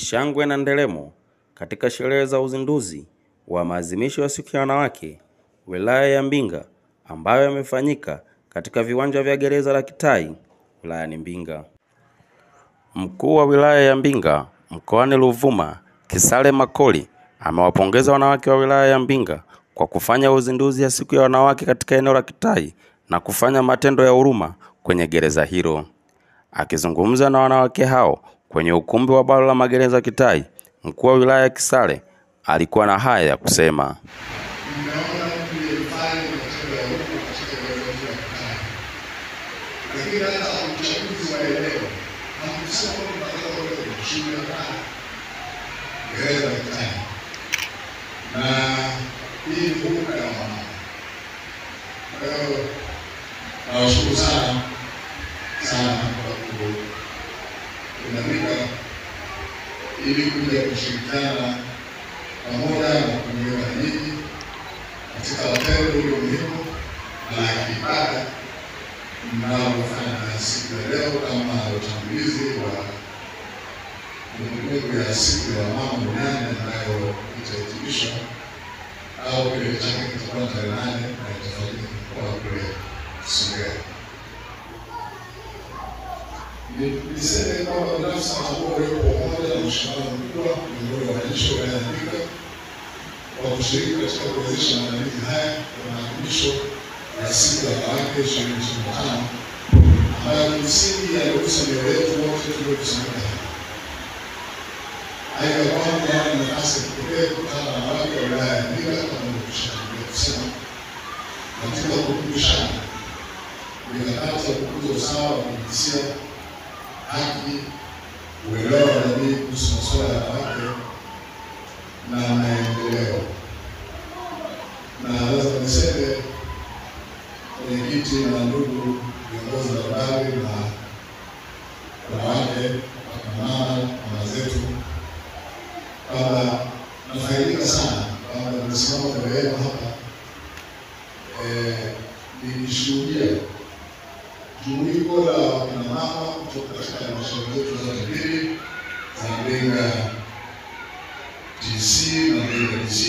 shangwe na nderemo katika sherehe za uzinduzi wa maadhimisho ya siku ya wanawake wilaya ya Mbinga ambayo yamefanyika katika viwanja vya gereza la Kitai wilayani Mbinga. Mkuu wa wilaya ya Mbinga mkoani Ruvuma, Kisale Makoli, amewapongeza wanawake wa wilaya ya Mbinga kwa kufanya uzinduzi ya siku ya wanawake katika eneo la Kitai na kufanya matendo ya huruma kwenye gereza hilo. Akizungumza na wanawake hao kwenye ukumbi wa balo la magereza Kitai, mkuu wa wilaya ya Kisale alikuwa na haya ya kusema. Nawashukuru sana kwa kuunganika ili kuja kushirikiana pamoja na kujiunga nyinyi katika matendo hilo muhimu na ibada mnaofanya siku ya leo kama utangulizi wa kumbukumbu ya siku ya mama duniani ambayo itahitimishwa au kile chake kitakuwa tarehe 8 na itafanyika kwa kule Songea. Niseme kwamba binafsi natambua uwepo pamoja na mshikamano mkubwa miongoni mwa wananchi wa wilaya ya Mbinga kwa kushiriki katika kuwezesha maandalizi haya ya maadhimisho ya siku ya wanawake 2025 ambayo kimsingi yanagusa mioyo yetu wote tuliokusanyika hapa. Aidha, kwanza ni nafasi ya kipekee kukutana na wanawake wa wilaya ya Mbinga kama nilivyotangulia kusema katika kukumbushana mikakati ya kukuza usawa wa kijinsia, haki, uelewa wa jamii kuhusu masuala ya wanawake na maendeleo. Na lazima niseme mwenyekiti na ndugu viongozi mbalimbali na wanawake, mama zetu, kwamba nafaidika sana kwamba nimesimama mbele yenu hapa nikishuhudia jumuiko la wakina mama kutoka katika halmashauri zetu zote mbili za Mbinga DC na Mbinga DC,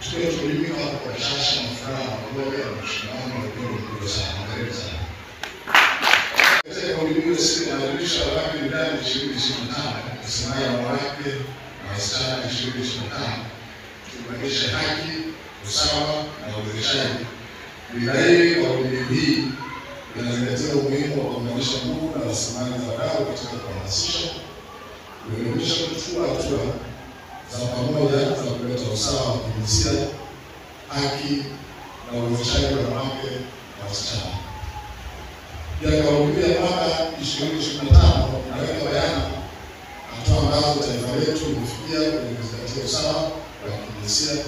tukiwa tumejumuika hapa kwa bashasha na furaha pamoja na mshikamano wa upendo mkubwa sana. Karibu sana. Katika kuadhimisha siku ya maadhimisho ya wanawake duniani 2025, kusemayo wanawake na wasichana 2025, tukuonyeshe haki, usawa na uwezeshaji. Wilaya kwa elimu hii inazingatia umuhimu wa kuunganisha nguvu na rasilimali za wadau katika kuhamasisha, kuelimisha, kuchukua hatua za pamoja za kuleta usawa wa kijinsia, haki na uwezeshaji wa wanawake na wasichana. Pia kauli ya mwaka 2025 inaweka bayana hatua ambazo taifa letu limefikia kwenye kuzingatia usawa wa kijinsia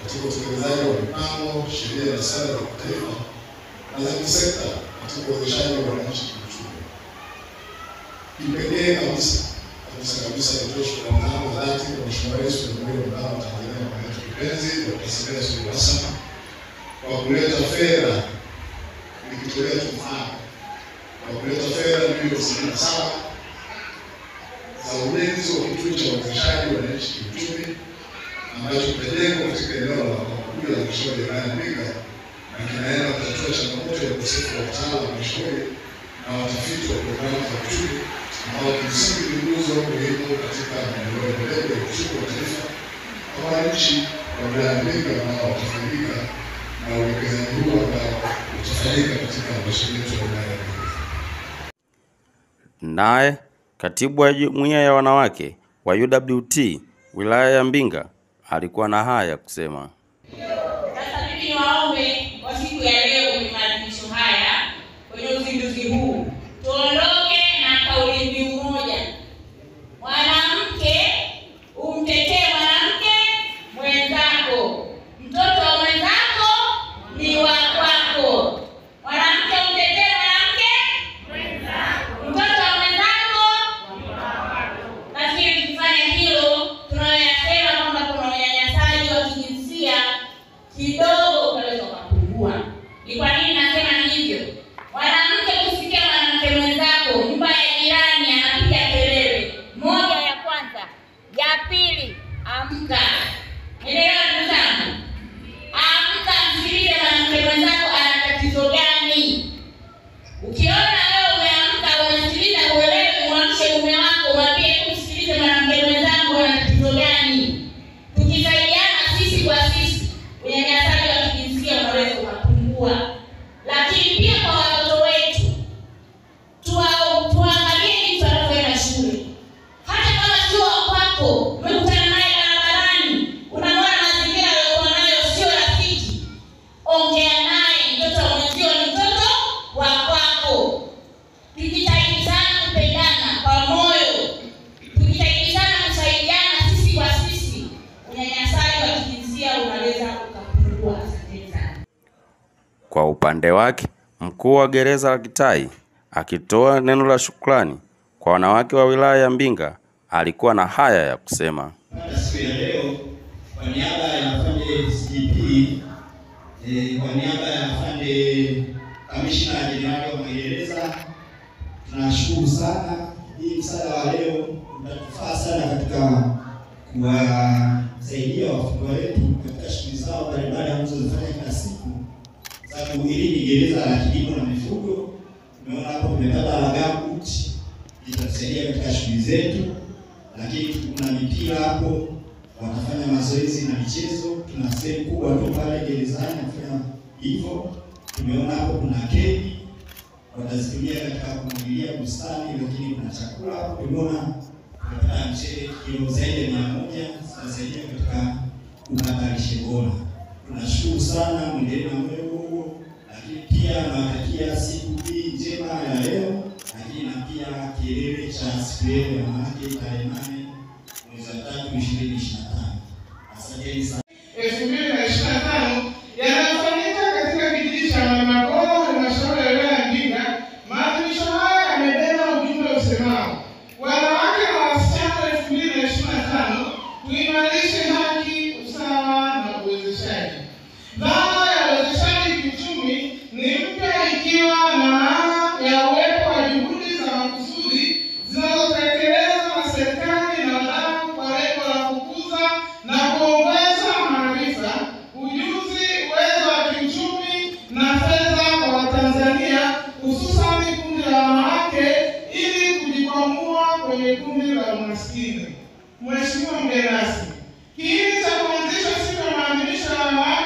katika utekelezaji wa mipango, sheria na sera za kitaifa na za kisekta katika uwezeshaji wa wananchi kiuchumi. Kipekee kabisa nitoe shukrani zangu za dhati kwa Mheshimiwa Rais wa Jamhuri ya Muungano wa Tanzania mama yetu kipenzi Dr. Samia Suluhu Hassan kwa kuleta fedha, nikitolea tu mfano, kwa kuleta fedha milioni 67 za ujenzi wa kituo cha uwezeshaji wa wananchi kiuchumi ambacho kitajengwa katika eneo la makao ya halmashauri ya wilaya ya Mbinga na kinaenda kutatua changamoto ya ukosefu wa wataalamu wa halmashauri na watafiti wa programu za uchumi ambao kimsingi ni nguzo muhimu katika maendeleo endelevu ya uchumi wa taifa kwa wananchi wa wilaya ya Mbinga ambao watafaidika na uwekezaji huu ambao utafanyika katika halmashauri yetu ya wilaya ya Mbinga. Naye katibu wa jumuiya ya wanawake wa UWT wilaya ya Mbinga alikuwa na haya kusema. Sasa mimi niwaombe kwa siku ya leo kwenye maadhimisho haya, kwenye uzinduzi huu, tuondoke na kauli mbiu moja. Mwanamke, umtetee mwanamke mwenzako. Mtoto wa mwenzako ni wa kwako. Mwanamke, umtetee mwanamke mwenzako. Mtoto wa mwenzako ni wa kwako. Lakini tukifanya hilo, tunayoyasema kwamba kuna unyanyasaji wa kijinsia kidogo unaweza kupungua. Ni Kwa upande wake, mkuu wa gereza la Kitai akitoa neno la shukrani kwa wanawake wa wilaya ya Mbinga alikuwa na haya ya kusema. Siku ya leo kwa niaba ya afande CGP, kwa niaba ya afande kamishna jenerali wa magereza, tunashukuru sana. Hii msaada wa leo utatufaa sana katika kuwasaidia wafungwa wetu katika shughuli zao mbalimbali wanazozifanya kila siku. Sababu hili ni gereza la kilimo na mifugo. Tumeona hapo tumepata lagabu itatusaidia katika shughuli zetu, lakini kuna mipira hapo, watafanya mazoezi na michezo. Tuna sehemu kubwa tu pale gerezani kufanya hivyo. Tumeona hapo kuna kedi watazitumia katika kumwagilia bustani, lakini kuna chakula hapo. Tumeona tunapata mchele kilo zaidi ya 100 zitasaidia katika kupata lishe bora. Tunashukuru sana, mwendelee na moyo huo, lakini pia nawatakia siku hii njema ya leo, lakini na pia kilele cha siku ya wanawake tarehe 8 mwezi wa 3 2025. Asanteni sana. 2025 yanafanyika katika kijiji cha Makoro, halmashauri ya wilaya ya Mbinga. Maadhimisho haya yamebeba ujumbe usemao wanawake na wasichana 2025 kuimarisha haki, usawa na uwezeshaji. Dhana ya uwezeshaji kiuchumi ni mpya, ikiwa na maana ya uwepo wa juhudi za makusudi zinazotekelezwa na serikali na wadau kwa lengo la kukuza na kuongeza maarifa, ujuzi, uwezo wa kiuchumi na fedha kwa Watanzania, hususan kundi la wanawake, ili kujikwamua kwenye kundi la umaskini. Mheshimiwa mgeni rasmi, kiini cha kuanzisha siku ya maadhimisho ya wanawake